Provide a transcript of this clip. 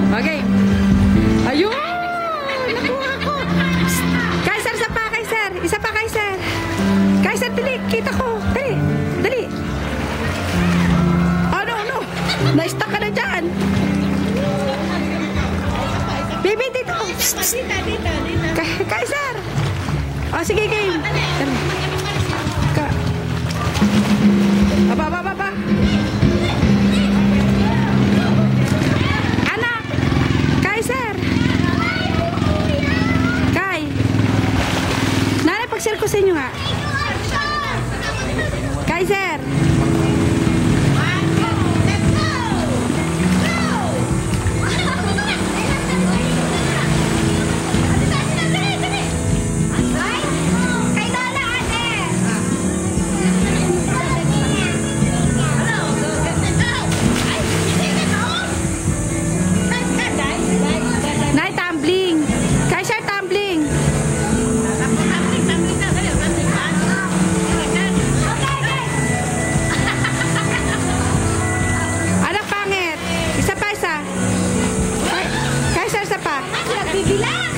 Okay. Ayun! Nakuha ko! Psst. Kaiser, isa pa, Kaiser! Isa pa, Kaiser! Kaiser, dali! Kita ko! Dali! Dali! Oh, no! Na-stuck ka na dyan! Baby, dito! Psst. Dito. Kaiser! Oh, sige, game! Dali! Aba! Anak! Kaiser! Kai! Nanay, pag-share ko sa inyo nga. Kaiser! Nay, tumbling! Kaiser, tumbling! Anak, pangit! Isa pa, isa! Kaiser, isa pa! Nagbibilang!